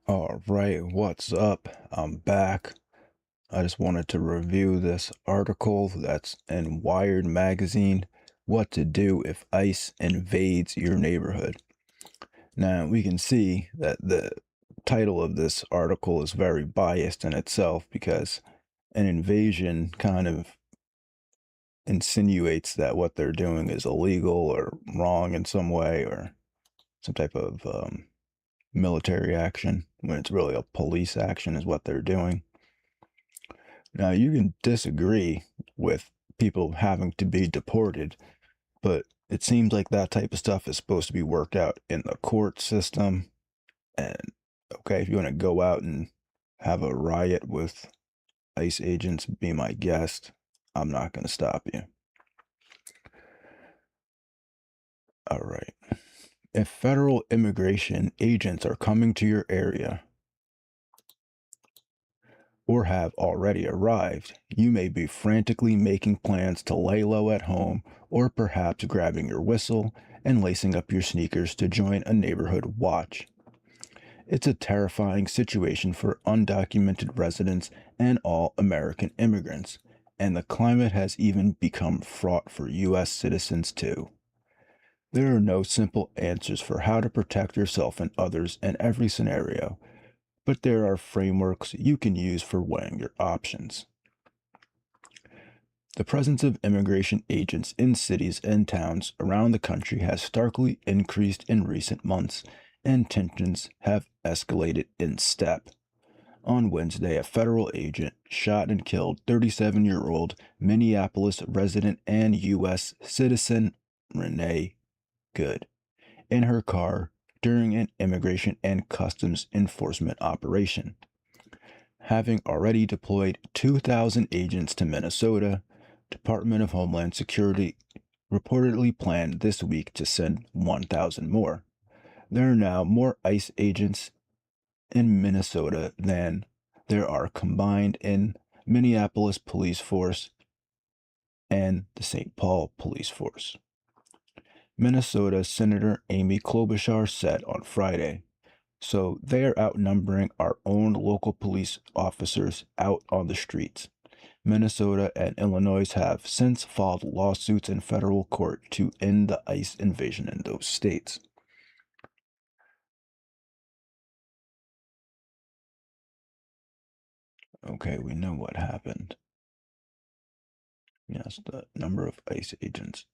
All right, what's up? I'm back. I just wanted to review this article that's in Wired magazine, What to Do if ICE Invades Your Neighborhood. Now, we can see that the title of this article is very biased in itself because an invasion kind of insinuates that what they're doing is illegal or wrong in some way or some type of military action when it's really a police action is what they're doing. Now, you can disagree with people having to be deported, but it seems like that type of stuff is supposed to be worked out in the court system. And okay, if you want to go out and have a riot with ICE agents, be my guest. I'm not going to stop you. All right. If federal immigration agents are coming to your area, or have already arrived, you may be frantically making plans to lay low at home, or perhaps grabbing your whistle and lacing up your sneakers to join a neighborhood watch. It's a terrifying situation for undocumented residents and all American immigrants, and the climate has even become fraught for U.S. citizens too. There are no simple answers for how to protect yourself and others in every scenario, but there are frameworks you can use for weighing your options. The presence of immigration agents in cities and towns around the country has starkly increased in recent months, and tensions have escalated in step. On Wednesday, a federal agent shot and killed 37-year-old Minneapolis resident and U.S. citizen Renee Good in her car during an immigration and customs enforcement operation. Having already deployed 2,000 agents to Minnesota, Department of Homeland Security reportedly planned this week to send 1,000 more. There are now more ICE agents in Minnesota than there are combined in Minneapolis Police Force and the St. Paul Police Force. Minnesota Senator Amy Klobuchar said on Friday, "So they are outnumbering our own local police officers out on the streets." Minnesota and Illinois have since filed lawsuits in federal court to end the ICE invasion in those states. Okay, we know what happened. Yes, the number of ICE agents.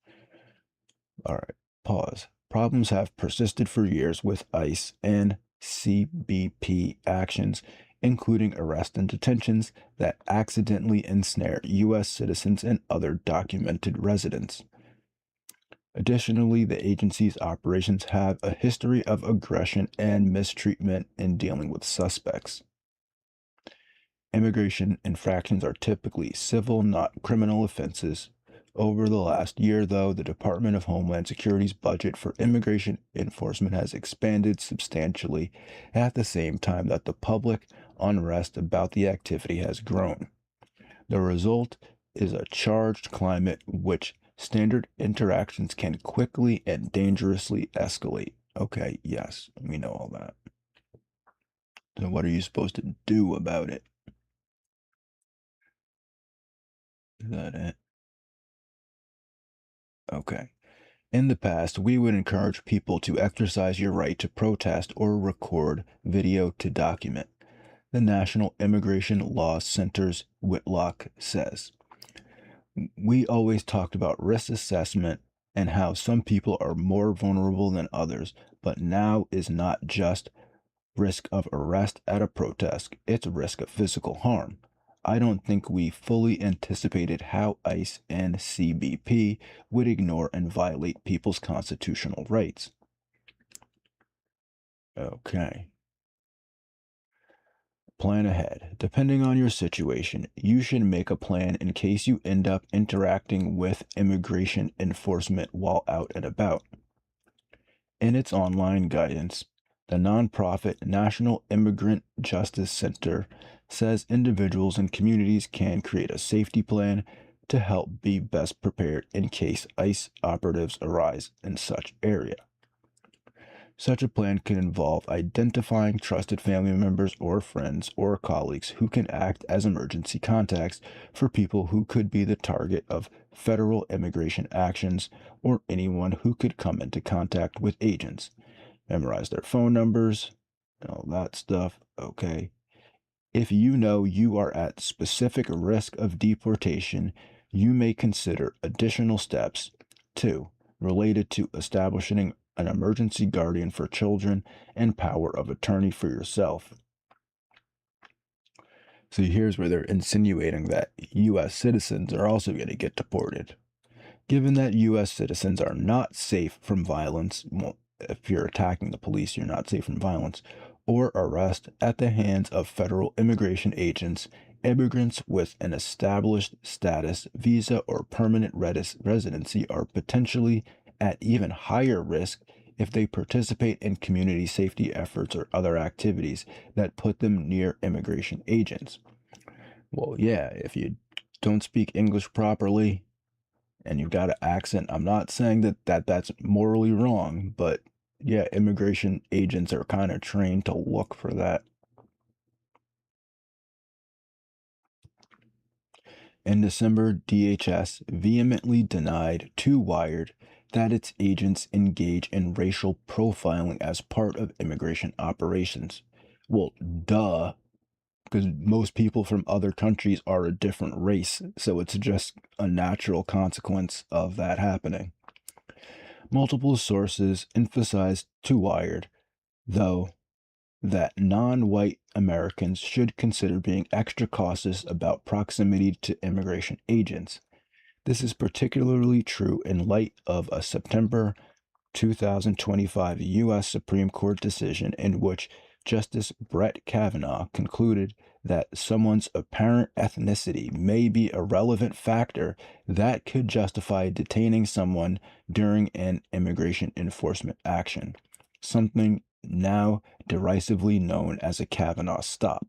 All right, pause. Problems have persisted for years with ICE and CBP actions, including arrest and detentions that accidentally ensnare U.S. citizens and other documented residents. Additionally, the agency's operations have a history of aggression and mistreatment in dealing with suspects. Immigration infractions are typically civil, not criminal offenses. Over the last year, though, the Department of Homeland Security's budget for immigration enforcement has expanded substantially at the same time that the public unrest about the activity has grown. The result is a charged climate which standard interactions can quickly and dangerously escalate. Okay, yes, we know all that. So what are you supposed to do about it? Is that it? Okay. In the past, we would encourage people to exercise your right to protest or record video to document. The National Immigration Law Center's Whitlock says. We always talked about risk assessment and how some people are more vulnerable than others, but now is not just risk of arrest at a protest, it's risk of physical harm. I don't think we fully anticipated how ICE and CBP would ignore and violate people's constitutional rights. Okay. Plan ahead. Depending on your situation, you should make a plan in case you end up interacting with immigration enforcement while out and about. In its online guidance, the nonprofit National Immigrant Justice Center says individuals and communities can create a safety plan to help be best prepared in case ICE operatives arise in such area. Such a plan can involve identifying trusted family members or friends or colleagues who can act as emergency contacts for people who could be the target of federal immigration actions or anyone who could come into contact with agents. Memorize their phone numbers and all that stuff. Okay. If you know you are at specific risk of deportation, you may consider additional steps. 2. Related to establishing an emergency guardian for children and power of attorney for yourself. So here's where they're insinuating that U.S. citizens are also going to get deported. Given that U.S. citizens are not safe from violence, well, if you're attacking the police, you're not safe from violence, or arrest at the hands of federal immigration agents, immigrants with an established status, visa, or permanent residency are potentially at even higher risk if they participate in community safety efforts or other activities that put them near immigration agents. Well, yeah, if you don't speak English properly, and you've got an accent. I'm not saying that's morally wrong, but yeah, immigration agents are kind of trained to look for that. In December, DHS vehemently denied to Wired that its agents engage in racial profiling as part of immigration operations. Well, duh, because most people from other countries are a different race, so it's just a natural consequence of that happening. Multiple sources emphasized to Wired, though, that non white Americans should consider being extra cautious about proximity to immigration agents. This is particularly true in light of a September 2025 U.S. Supreme Court decision in which Justice Brett Kavanaugh concluded that someone's apparent ethnicity may be a relevant factor that could justify detaining someone during an immigration enforcement action, something now derisively known as a Kavanaugh stop.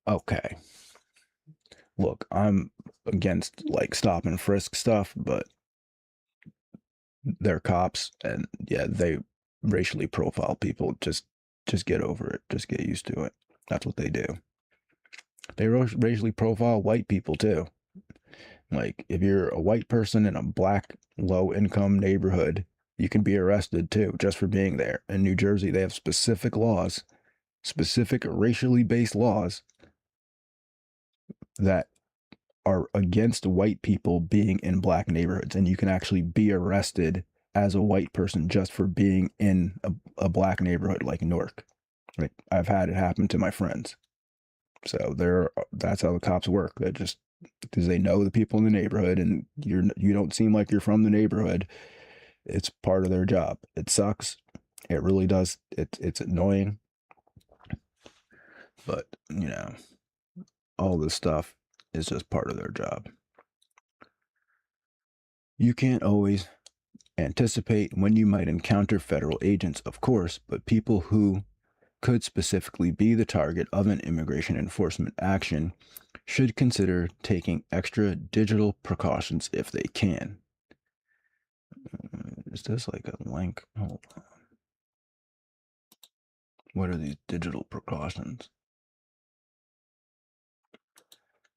Okay, look, I'm against like stop and frisk stuff, but they're cops and yeah, they racially profile people. Just get over it. Just get used to it. That's what they do. They racially profile white people too. Like if you're a white person in a black low income neighborhood, you can be arrested too just for being there. In New Jersey, they have specific laws, specific racially based laws that are against white people being in black neighborhoods, and you can actually be arrested as a white person just for being in a black neighborhood like Newark. Like I've had it happen to my friends. So that's how the cops work. They just because they know the people in the neighborhood, and you don't seem like you're from the neighborhood. It's part of their job. It sucks. It really does. It's annoying, but all this stuff is just part of their job. You can't always anticipate when you might encounter federal agents, of course, but people who could specifically be the target of an immigration enforcement action should consider taking extra digital precautions if they can. Is this like a link? Hold on. What are these digital precautions?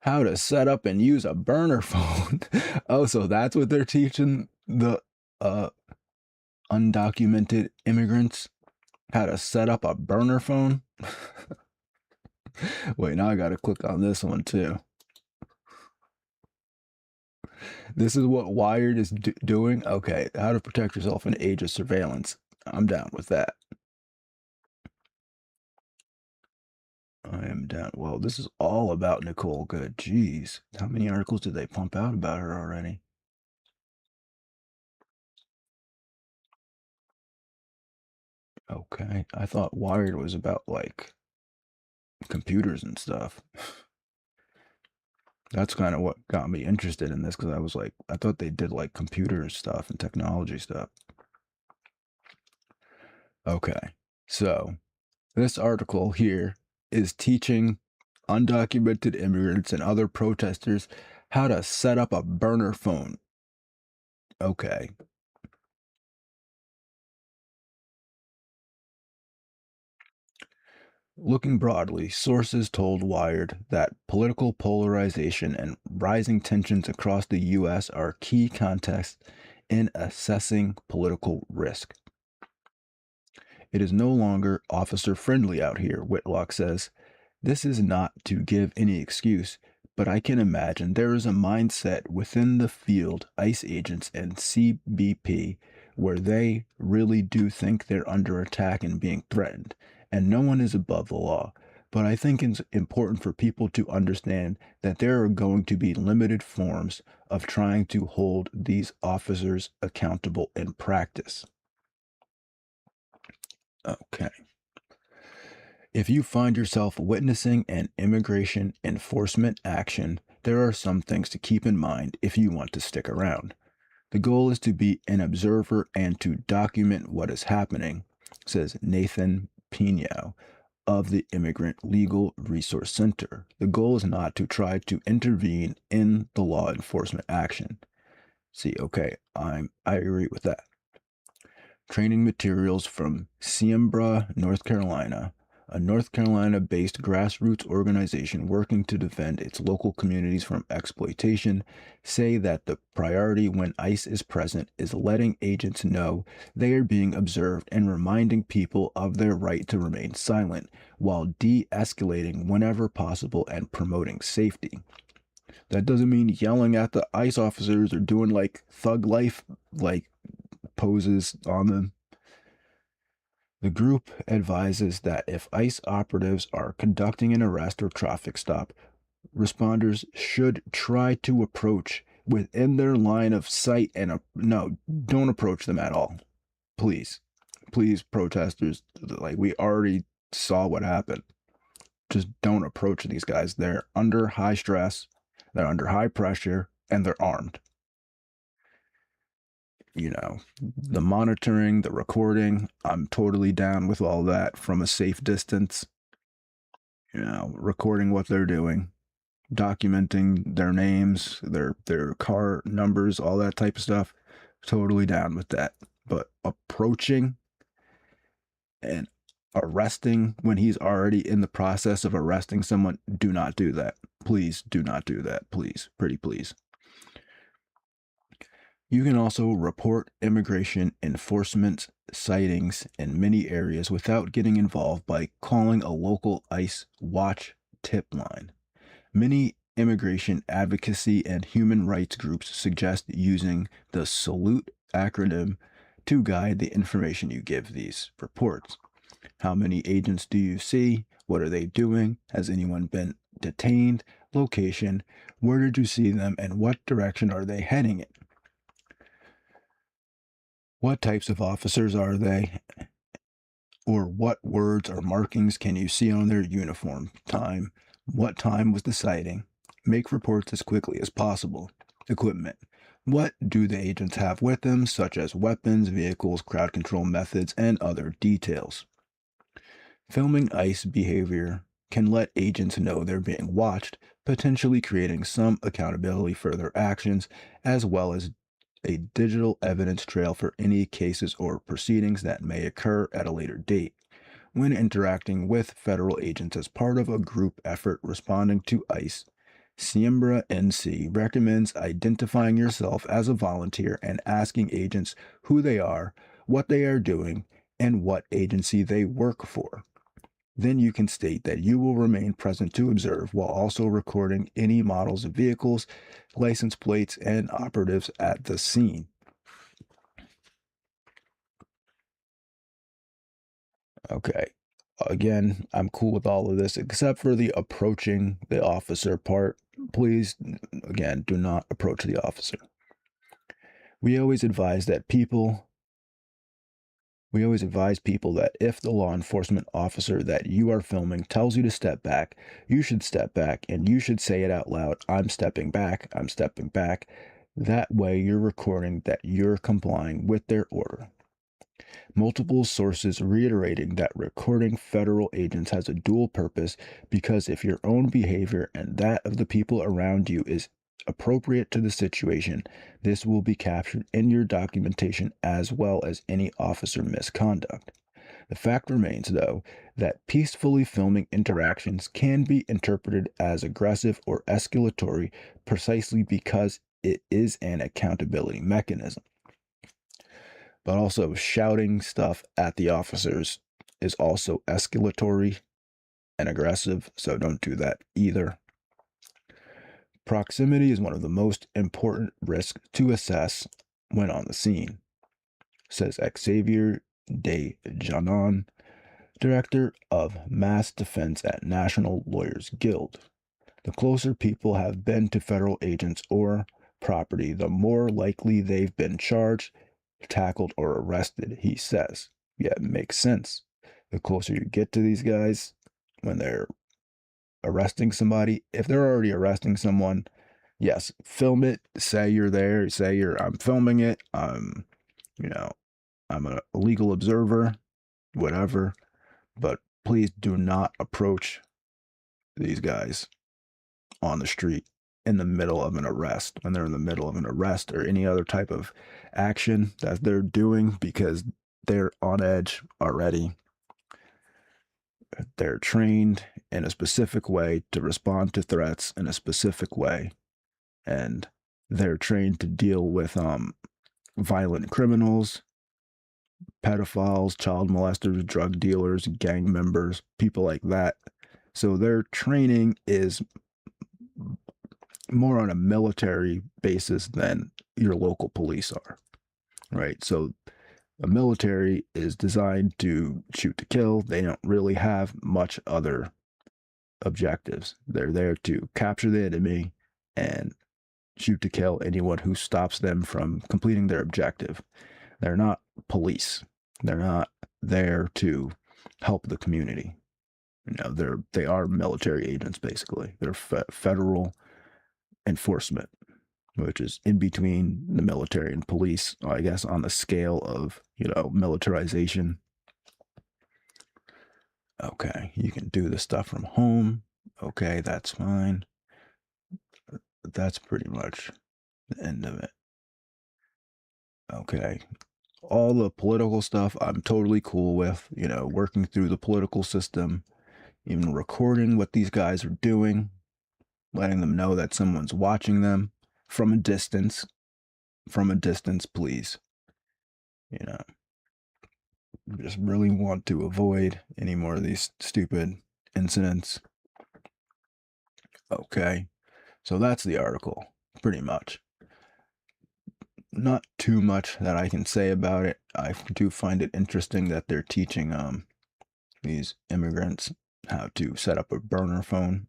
How to set up and use a burner phone. Oh, so that's what they're teaching the undocumented immigrants? How to set up a burner phone? Wait, now I gotta click on this one too. This is what Wired is doing? Okay, how to protect yourself in age of surveillance. I'm down with that. I am down. Well, this is all about Nicole Good. Jeez, how many articles did they pump out about her already? Okay, I thought Wired was about like computers and stuff. That's kind of what got me interested in this because I was like, I thought they did like computer stuff and technology stuff. Okay, so this article here is teaching undocumented immigrants and other protesters how to set up a burner phone. Okay. Looking broadly, sources told Wired that political polarization and rising tensions across the U.S. are key contexts in assessing political risk. It is no longer officer friendly out here, Whitlock says. This is not to give any excuse, but I can imagine there is a mindset within the field, ICE agents and CBP, where they really do think they're under attack and being threatened, and no one is above the law. But I think it's important for people to understand that there are going to be limited forms of trying to hold these officers accountable in practice. Okay. If you find yourself witnessing an immigration enforcement action, there are some things to keep in mind if you want to stick around. The goal is to be an observer and to document what is happening, says Nathan Pino of the Immigrant Legal Resource Center. The goal is not to try to intervene in the law enforcement action. See, okay, I agree with that. Training materials from Siembra, North Carolina, a North Carolina based grassroots organization working to defend its local communities from exploitation, say that the priority when ICE is present is letting agents know they are being observed and reminding people of their right to remain silent while de escalating whenever possible and promoting safety. That doesn't mean yelling at the ICE officers or doing like thug life like poses on them. The group advises that if ICE operatives are conducting an arrest or traffic stop, responders should try to approach within their line of sight and no, don't approach them at all. Please. Please, protesters, like we already saw what happened. Just don't approach these guys. They're under high stress, they're under high pressure, and they're armed. The monitoring, the recording, I'm totally down with all that from a safe distance. Recording what they're doing, documenting their names, their car numbers, all that type of stuff. Totally down with that. But approaching and arresting when he's already in the process of arresting someone, do not do that. Please do not do that. Please, pretty please. You can also report immigration enforcement sightings in many areas without getting involved by calling a local ICE watch tip line. Many immigration advocacy and human rights groups suggest using the SALUTE acronym to guide the information you give these reports. How many agents do you see? What are they doing? Has anyone been detained? Location? Where did you see them? And what direction are they heading in? What types of officers are they? Or what words or markings can you see on their uniform? Time. What time was the sighting? Make reports as quickly as possible. Equipment. What do the agents have with them, such as weapons, vehicles, crowd control methods, and other details? Filming ICE behavior can let agents know they're being watched, potentially creating some accountability for their actions, as well as a digital evidence trail for any cases or proceedings that may occur at a later date. When interacting with federal agents as part of a group effort responding to ICE, Siembra NC recommends identifying yourself as a volunteer and asking agents who they are, what they are doing, and what agency they work for. Then you can state that you will remain present to observe while also recording any models of vehicles, license plates, and operatives at the scene. Okay. Again, I'm cool with all of this except for the approaching the officer part. Please, again, do not approach the officer. We always advise people that if the law enforcement officer that you are filming tells you to step back, you should step back and you should say it out loud. I'm stepping back. I'm stepping back. That way you're recording that you're complying with their order. Multiple sources reiterating that recording federal agents has a dual purpose because if your own behavior and that of the people around you is appropriate to the situation, this will be captured in your documentation as well as any officer misconduct. The fact remains, though, that peacefully filming interactions can be interpreted as aggressive or escalatory precisely because it is an accountability mechanism. But also, shouting stuff at the officers is also escalatory and aggressive, so don't do that either. Proximity is one of the most important risks to assess when on the scene, says Xavier de Janon, director of mass defense at National Lawyers Guild. The closer people have been to federal agents or property, the more likely they've been charged, tackled, or arrested, he says. Yeah, it makes sense. The closer you get to these guys when they're arresting somebody, if they're already arresting someone, yes, film it, say you're there, I'm filming it, you know, I'm a legal observer, whatever, but please do not approach these guys on the street in the middle of an arrest, when they're in the middle of an arrest or any other type of action that they're doing, because they're on edge already. They're trained in a specific way to respond to threats in a specific way, and they're trained to deal with violent criminals, pedophiles, child molesters, drug dealers, gang members, people like that. So their training is more on a military basis than your local police are, right? So a military is designed to shoot to kill. They don't really have much other objectives. They're there to capture the enemy and shoot to kill anyone who stops them from completing their objective. They're not police. They're not there to help the community. They are military agents, basically. They're federal enforcement, which is in between the military and police, I guess, on the scale of, militarization. Okay, you can do this stuff from home. Okay, that's fine. That's pretty much the end of it. Okay. All the political stuff I'm totally cool with, working through the political system, even recording what these guys are doing, letting them know that someone's watching them from a distance, please. Just really want to avoid any more of these stupid incidents. Okay, so that's the article, pretty much. Not too much that I can say about it. I do find it interesting that they're teaching these immigrants how to set up a burner phone.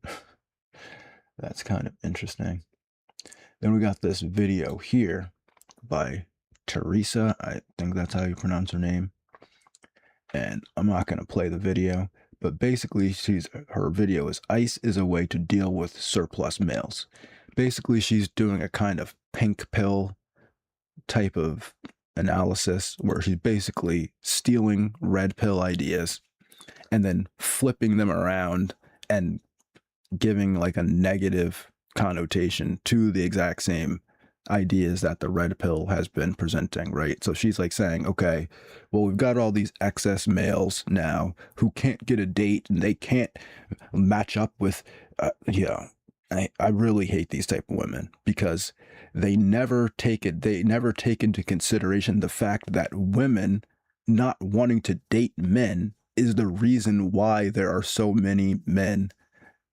That's kind of interesting. Then we got this video here by Teresa. I think that's how you pronounce her name. And I'm not going to play the video, but basically her video is ICE is a way to deal with surplus males. Basically, she's doing a kind of pink pill type of analysis where she's basically stealing red pill ideas and then flipping them around and giving like a negative connotation to the exact same ideas that the red pill has been presenting, right? So she's like saying, okay, well, we've got all these excess males now who can't get a date and they can't match up with, I really hate these type of women because they never take into consideration the fact that women not wanting to date men is the reason why there are so many men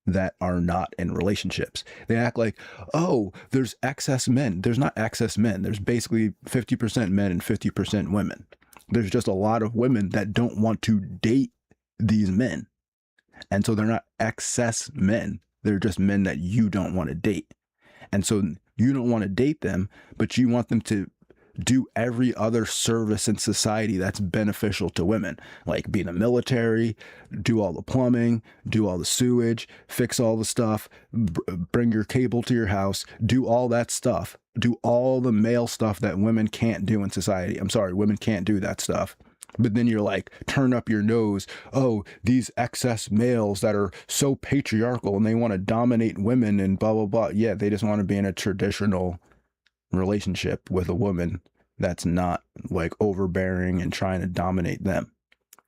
that are not in relationships. They act like, oh, there's excess men. There's not excess men. There's basically 50% men and 50% women. There's just a lot of women that don't want to date these men. And so they're not excess men. They're just men that you don't want to date. And so you don't want to date them, but you want them to do every other service in society that's beneficial to women, like be in the military, do all the plumbing, do all the sewage, fix all the stuff, bring your cable to your house, do all that stuff, do all the male stuff that women can't do in society. I'm sorry, women can't do that stuff. But then you're like, turn up your nose. Oh, these excess males that are so patriarchal and they want to dominate women and blah, blah, blah. Yeah, they just want to be in a traditional relationship with a woman that's not like overbearing and trying to dominate them,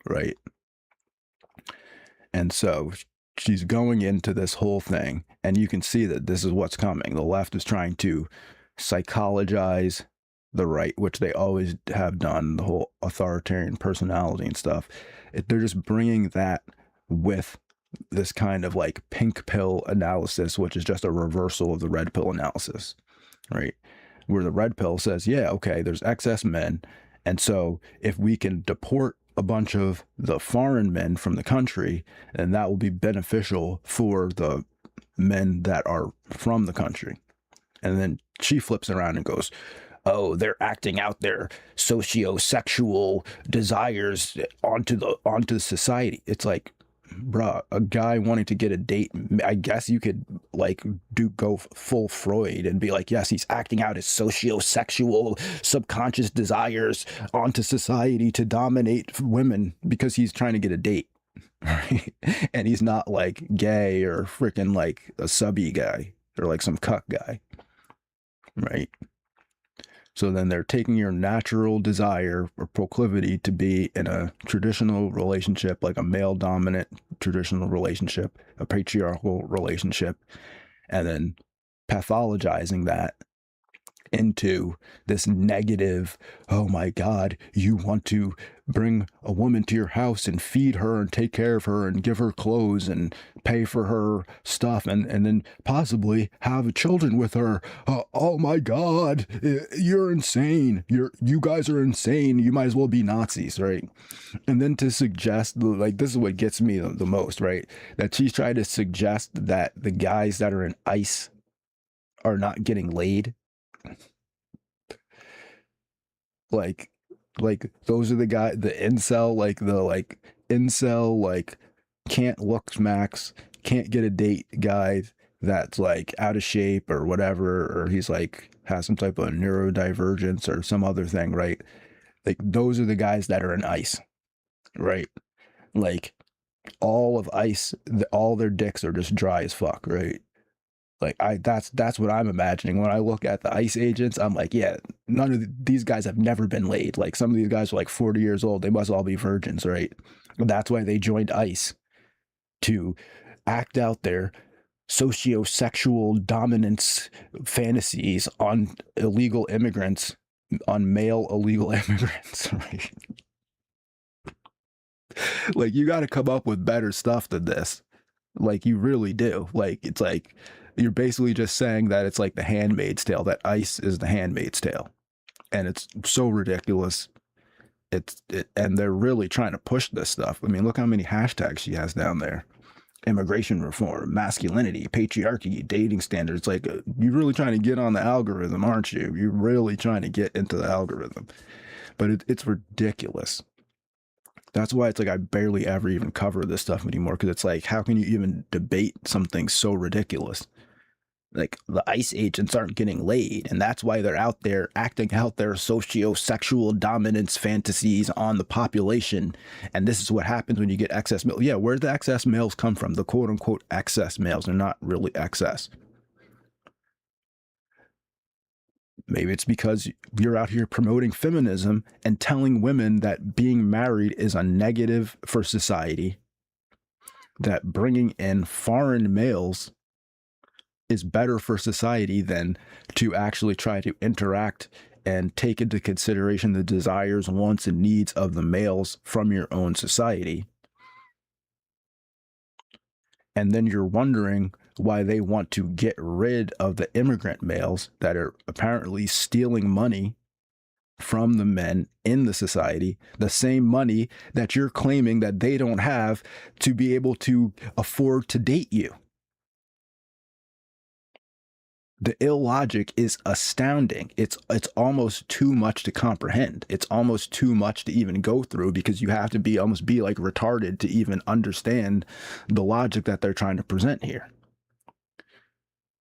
right? And so she's going into this whole thing, and you can see that this is what's coming. The left is trying to psychologize the right, which they always have done, the whole authoritarian personality and stuff. They're just bringing that with this kind of like pink pill analysis, which is just a reversal of the red pill analysis, right? Where the red pill says, yeah, okay, there's excess men. And so if we can deport a bunch of the foreign men from the country, then that will be beneficial for the men that are from the country. And then she flips around and goes, oh, they're acting out their socio-sexual desires onto society. It's like, bruh, a guy wanting to get a date, I guess you could like go full Freud and be like, yes, he's acting out his socio-sexual subconscious desires onto society to dominate women because he's trying to get a date. Right? And he's not like gay or freaking like a subby guy or like some cuck guy. Right? So then they're taking your natural desire or proclivity to be in a traditional relationship, like a male dominant traditional relationship, a patriarchal relationship, and then pathologizing that into this negative, oh my God, you want to bring a woman to your house and feed her and take care of her and give her clothes and pay for her stuff and then possibly have children with her. Oh my God, you're insane. You guys are insane. You might as well be Nazis, right? And then to suggest, like, this is what gets me the most, right? That she's trying to suggest that the guys that are in ICE are not getting laid. like those are the guy, the incel, like can't look max, can't get a date guy that's like out of shape or whatever, or he's like has some type of neurodivergence or some other thing, right? Like those are the guys that are in ICE, right? Like all of ICE, all their dicks are just dry as fuck, right? Like that's what I'm imagining when I look at the ICE agents. I'm like, yeah, none of these guys have never been laid. Like some of these guys are like 40 years old. They must all be virgins, right? That's why they joined ICE, to act out their socio-sexual dominance fantasies on illegal immigrants, on male illegal immigrants, right? Like you got to come up with better stuff than this. Like you really do. Like it's like you're basically just saying that it's like the Handmaid's Tale, that ICE is the Handmaid's Tale. And it's so ridiculous. And they're really trying to push this stuff. I mean, look how many hashtags she has down there. Immigration reform, masculinity, patriarchy, dating standards. Like you're really trying to get on the algorithm, aren't you? You're really trying to get into the algorithm. But it's ridiculous. That's why it's like I barely ever even cover this stuff anymore, because it's like, how can you even debate something so ridiculous? Like the ICE agents aren't getting laid, and that's why they're out there acting out their socio-sexual dominance fantasies on the population. And this is what happens when you get excess males. Yeah, where do the excess males come from? The quote-unquote excess males. They're not really excess. Maybe it's because you're out here promoting feminism and telling women that being married is a negative for society, that bringing in foreign males is better for society than to actually try to interact and take into consideration the desires, wants, and needs of the males from your own society. And then you're wondering why they want to get rid of the immigrant males that are apparently stealing money from the men in the society, the same money that you're claiming that they don't have to be able to afford to date you. The illogic is astounding. It's almost too much to comprehend. It's almost too much to even go through, because you have to be like retarded to even understand the logic that they're trying to present here.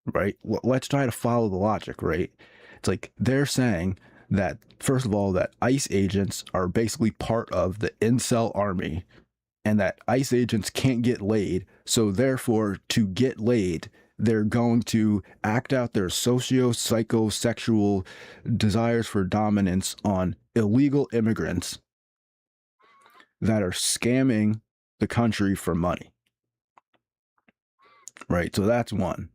Right? Let's try to follow the logic, right? It's like they're saying that, first of all, that ICE agents are basically part of the incel army, and that ICE agents can't get laid. So therefore, to get laid, they're going to act out their socio-psychosexual desires for dominance on illegal immigrants. that are scamming the country for money, right? So that's one.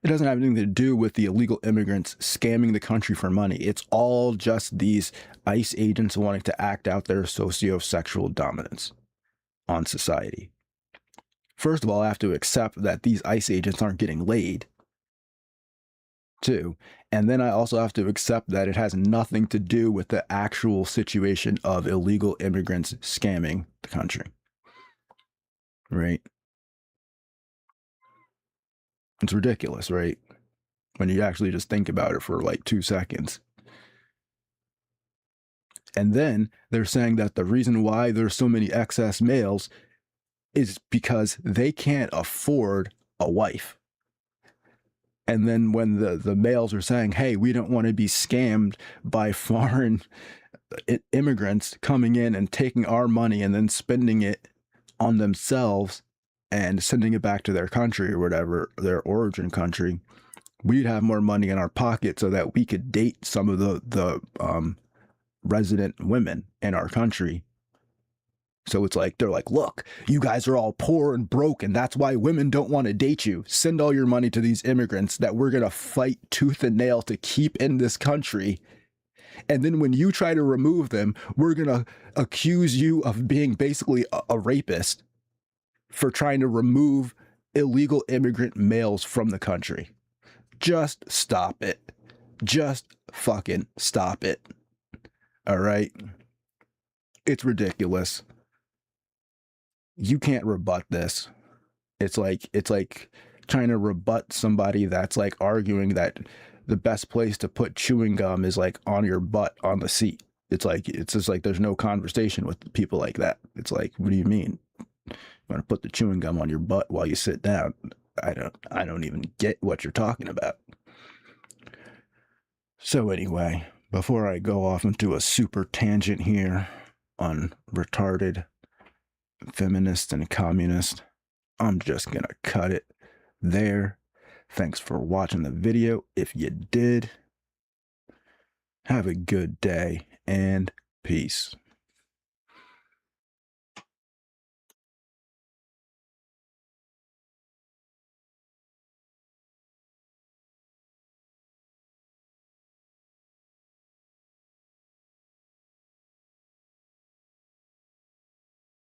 It doesn't have anything to do with the illegal immigrants scamming the country for money. It's all just these ICE agents wanting to act out their socio-sexual dominance on society. First of all, I have to accept that these ICE agents aren't getting laid, too. And then I also have to accept that it has nothing to do with the actual situation of illegal immigrants scamming the country, right? It's ridiculous, right? When you actually just think about it for like 2 seconds. And then they're saying that the reason why there's so many excess males is because they can't afford a wife. And then when the males are saying, hey, we don't want to be scammed by foreign immigrants coming in and taking our money and then spending it on themselves and sending it back to their country or whatever, their origin country, we'd have more money in our pocket so that we could date some of the resident women in our country. So it's like, they're like, look, you guys are all poor and broke, and that's why women don't want to date you. Send all your money to these immigrants that we're going to fight tooth and nail to keep in this country. And then when you try to remove them, we're going to accuse you of being basically a rapist for trying to remove illegal immigrant males from the country. Just stop it. Just fucking stop it. All right? It's ridiculous. You can't rebut this. It's like trying to rebut somebody that's like arguing that the best place to put chewing gum is like on your butt on the seat. It's just like there's no conversation with people like that. It's like, what do you mean? You want to put the chewing gum on your butt while you sit down? I don't even get what you're talking about. So anyway, before I go off into a super tangent here on retarded feminist and communist, I'm just gonna cut it there. Thanks for watching the video. If you did, have a good day and peace.